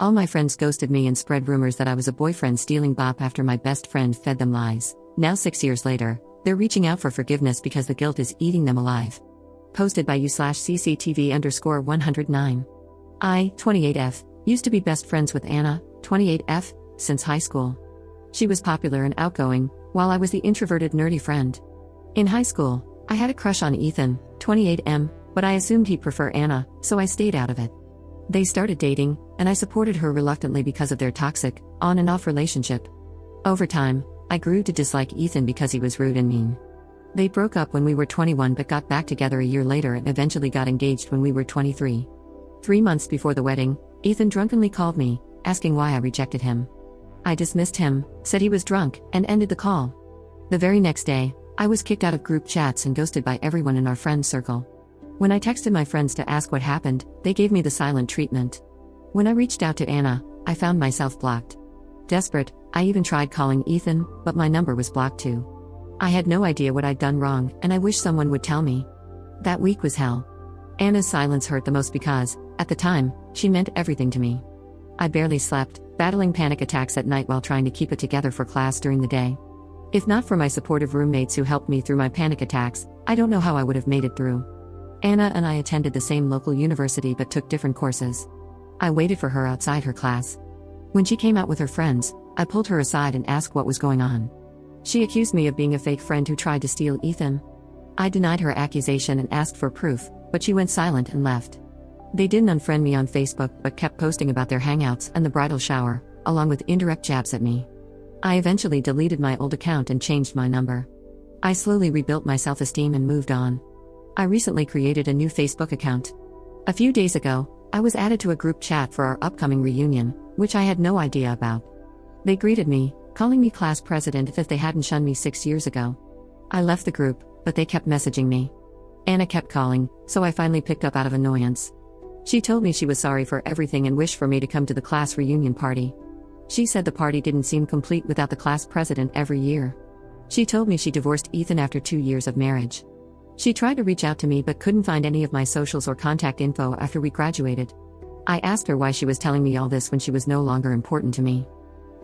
All my friends ghosted me and spread rumors that I was a boyfriend stealing bop after my best friend fed them lies. Now 6 years later, they're reaching out for forgiveness because the guilt is eating them alive. Posted by you/CCTV_109. I, 28F, used to be best friends with Anna, 28F, since high school. She was popular and outgoing, while I was the introverted nerdy friend. In high school, I had a crush on Ethan, 28M, but I assumed he'd prefer Anna, so I stayed out of it. They started dating, and I supported her reluctantly because of their toxic, on and off relationship. Over time, I grew to dislike Ethan because he was rude and mean. They broke up when we were 21 but got back together a year later and eventually got engaged when we were 23. 3 months before the wedding, Ethan drunkenly called me, asking why I rejected him. I dismissed him, said he was drunk, and ended the call. The very next day, I was kicked out of group chats and ghosted by everyone in our friend circle. When I texted my friends to ask what happened, they gave me the silent treatment. When I reached out to Anna, I found myself blocked. Desperate, I even tried calling Ethan, but my number was blocked too. I had no idea what I'd done wrong, and I wish someone would tell me. That week was hell. Anna's silence hurt the most because, at the time, she meant everything to me. I barely slept, battling panic attacks at night while trying to keep it together for class during the day. If not for my supportive roommates who helped me through my panic attacks, I don't know how I would have made it through. Anna and I attended the same local university but took different courses. I waited for her outside her class. When she came out with her friends, I pulled her aside and asked what was going on. She accused me of being a fake friend who tried to steal Ethan. I denied her accusation and asked for proof, but she went silent and left. They didn't unfriend me on Facebook but kept posting about their hangouts and the bridal shower, along with indirect jabs at me. I eventually deleted my old account and changed my number. I slowly rebuilt my self-esteem and moved on. I recently created a new Facebook account. A few days ago, I was added to a group chat for our upcoming reunion, which I had no idea about. They greeted me, calling me class president as if they hadn't shunned me 6 years ago. I left the group, but they kept messaging me. Anna kept calling, so I finally picked up out of annoyance. She told me she was sorry for everything and wished for me to come to the class reunion party. She said the party didn't seem complete without the class president every year. She told me she divorced Ethan after 2 years of marriage. She tried to reach out to me but couldn't find any of my socials or contact info after we graduated. I asked her why she was telling me all this when she was no longer important to me.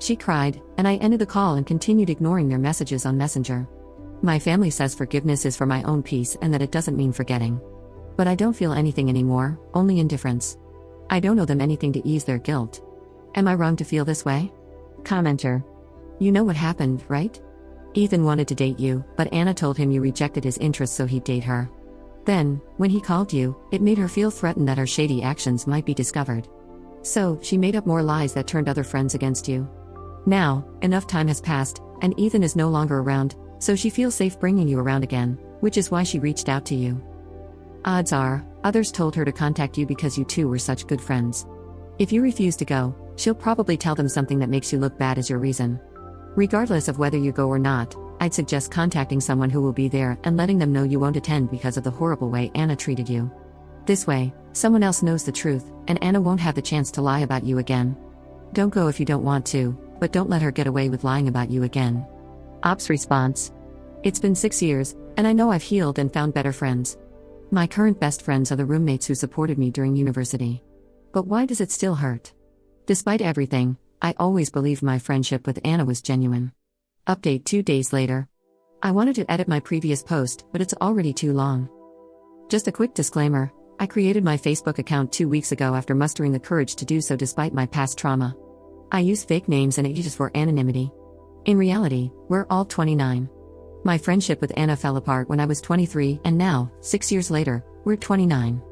She cried, and I ended the call and continued ignoring their messages on Messenger. My family says forgiveness is for my own peace and that it doesn't mean forgetting. But I don't feel anything anymore, only indifference. I don't owe them anything to ease their guilt. Am I wrong to feel this way? Commenter. You know what happened, right? Ethan wanted to date you, but Anna told him you rejected his interest so he'd date her. Then, when he called you, it made her feel threatened that her shady actions might be discovered. So, she made up more lies that turned other friends against you. Now, enough time has passed, and Ethan is no longer around, so she feels safe bringing you around again, which is why she reached out to you. Odds are, others told her to contact you because you two were such good friends. If you refuse to go, she'll probably tell them something that makes you look bad as your reason. Regardless of whether you go or not, I'd suggest contacting someone who will be there and letting them know you won't attend because of the horrible way Anna treated you. This way, someone else knows the truth, and Anna won't have the chance to lie about you again. Don't go if you don't want to, but don't let her get away with lying about you again. Ops response. It's been 6 years, and I know I've healed and found better friends. My current best friends are the roommates who supported me during university. But why does it still hurt? Despite everything, I always believed my friendship with Anna was genuine. Update 2 days later. I wanted to edit my previous post, but it's already too long. Just a quick disclaimer, I created my Facebook account 2 weeks ago after mustering the courage to do so despite my past trauma. I use fake names and ages for anonymity. In reality, we're all 29. My friendship with Anna fell apart when I was 23 and now, 6 years later, we're 29.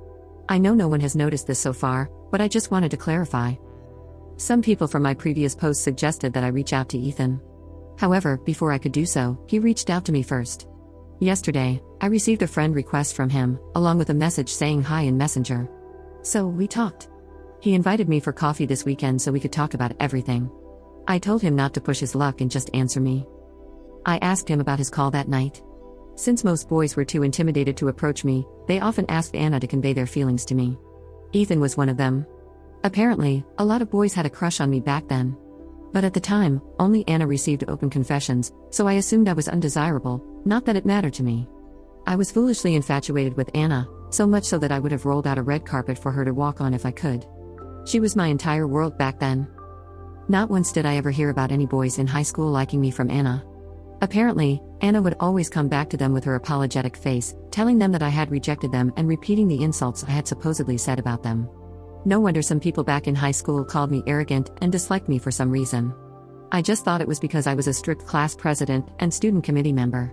I know no one has noticed this so far, but I just wanted to clarify. Some people from my previous post suggested that I reach out to Ethan. However, before I could do so, he reached out to me first. Yesterday, I received a friend request from him, along with a message saying hi in Messenger. So, we talked. He invited me for coffee this weekend so we could talk about everything. I told him not to push his luck and just answer me. I asked him about his call that night. Since most boys were too intimidated to approach me, they often asked Anna to convey their feelings to me. Ethan was one of them. Apparently, a lot of boys had a crush on me back then. But at the time, only Anna received open confessions, so I assumed I was undesirable, not that it mattered to me. I was foolishly infatuated with Anna, so much so that I would have rolled out a red carpet for her to walk on if I could. She was my entire world back then. Not once did I ever hear about any boys in high school liking me from Anna. Apparently, Anna would always come back to them with her apologetic face, telling them that I had rejected them and repeating the insults I had supposedly said about them. No wonder some people back in high school called me arrogant and disliked me for some reason. I just thought it was because I was a strict class president and student committee member.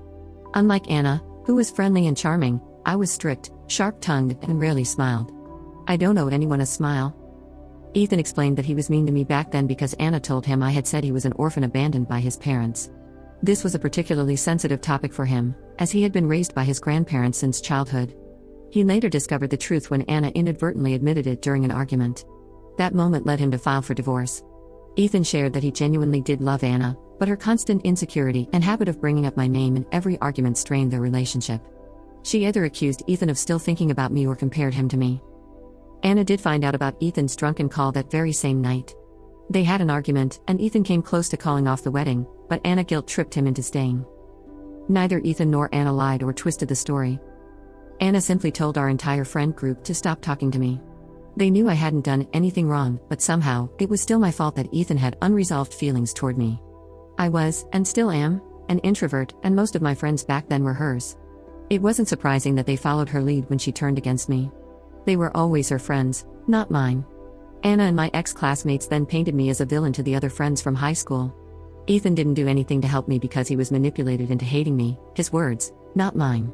Unlike Anna, who was friendly and charming, I was strict, sharp-tongued, and rarely smiled. I don't owe anyone a smile. Ethan explained that he was mean to me back then because Anna told him I had said he was an orphan abandoned by his parents. This was a particularly sensitive topic for him, as he had been raised by his grandparents since childhood. He later discovered the truth when Anna inadvertently admitted it during an argument. That moment led him to file for divorce. Ethan shared that he genuinely did love Anna, but her constant insecurity and habit of bringing up my name in every argument strained their relationship. She either accused Ethan of still thinking about me or compared him to me. Anna did find out about Ethan's drunken call that very same night. They had an argument, and Ethan came close to calling off the wedding, but Anna guilt-tripped him into staying. Neither Ethan nor Anna lied or twisted the story. Anna simply told our entire friend group to stop talking to me. They knew I hadn't done anything wrong, but somehow, it was still my fault that Ethan had unresolved feelings toward me. I was, and still am, an introvert, and most of my friends back then were hers. It wasn't surprising that they followed her lead when she turned against me. They were always her friends, not mine. Anna and my ex-classmates then painted me as a villain to the other friends from high school. Ethan didn't do anything to help me because he was manipulated into hating me, his words, not mine.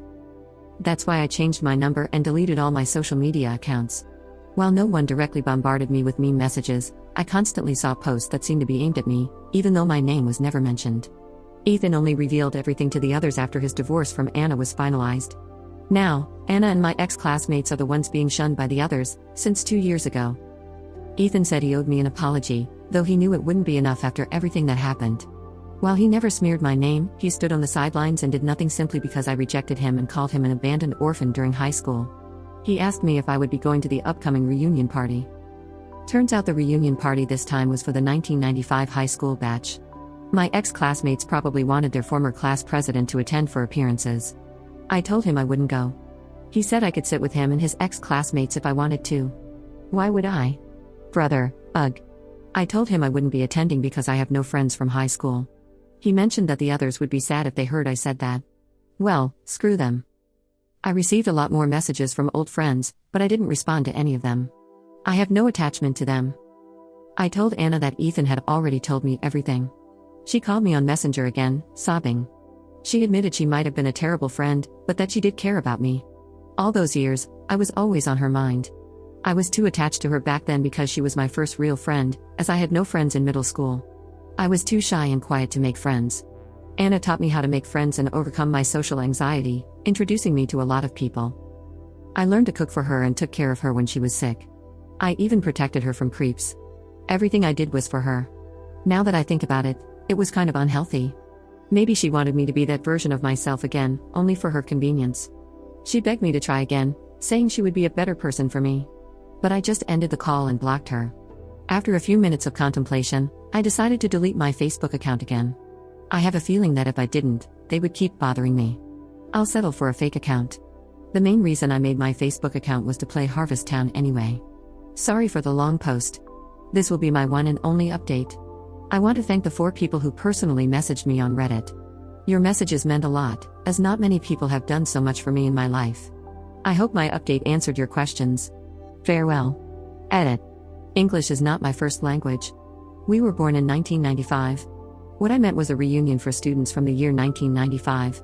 That's why I changed my number and deleted all my social media accounts. While no one directly bombarded me with mean messages, I constantly saw posts that seemed to be aimed at me, even though my name was never mentioned. Ethan only revealed everything to the others after his divorce from Anna was finalized. Now, Anna and my ex-classmates are the ones being shunned by the others, since 2 years ago. Ethan said he owed me an apology, though he knew it wouldn't be enough after everything that happened. While he never smeared my name, he stood on the sidelines and did nothing simply because I rejected him and called him an abandoned orphan during high school. He asked me if I would be going to the upcoming reunion party. Turns out the reunion party this time was for the 1995 high school batch. My ex-classmates probably wanted their former class president to attend for appearances. I told him I wouldn't go. He said I could sit with him and his ex-classmates if I wanted to. Why would I? Brother, ugh. I told him I wouldn't be attending because I have no friends from high school. He mentioned that the others would be sad if they heard I said that. Well, screw them. I received a lot more messages from old friends, but I didn't respond to any of them. I have no attachment to them. I told Anna that Ethan had already told me everything. She called me on Messenger again, sobbing. She admitted she might have been a terrible friend, but that she did care about me. All those years, I was always on her mind. I was too attached to her back then because she was my first real friend, as I had no friends in middle school. I was too shy and quiet to make friends. Anna taught me how to make friends and overcome my social anxiety, introducing me to a lot of people. I learned to cook for her and took care of her when she was sick. I even protected her from creeps. Everything I did was for her. Now that I think about it, it was kind of unhealthy. Maybe she wanted me to be that version of myself again, only for her convenience. She begged me to try again, saying she would be a better person for me. But I just ended the call and blocked her. After a few minutes of contemplation, I decided to delete my Facebook account again. I have a feeling that if I didn't, they would keep bothering me. I'll settle for a fake account. The main reason I made my Facebook account was to play Harvest Town anyway. Sorry for the long post. This will be my one and only update. I want to thank the 4 people who personally messaged me on Reddit. Your messages meant a lot, as not many people have done so much for me in my life. I hope my update answered your questions. Farewell. Edit. English is not my first language. We were born in 1995. What I meant was a reunion for students from the year 1995.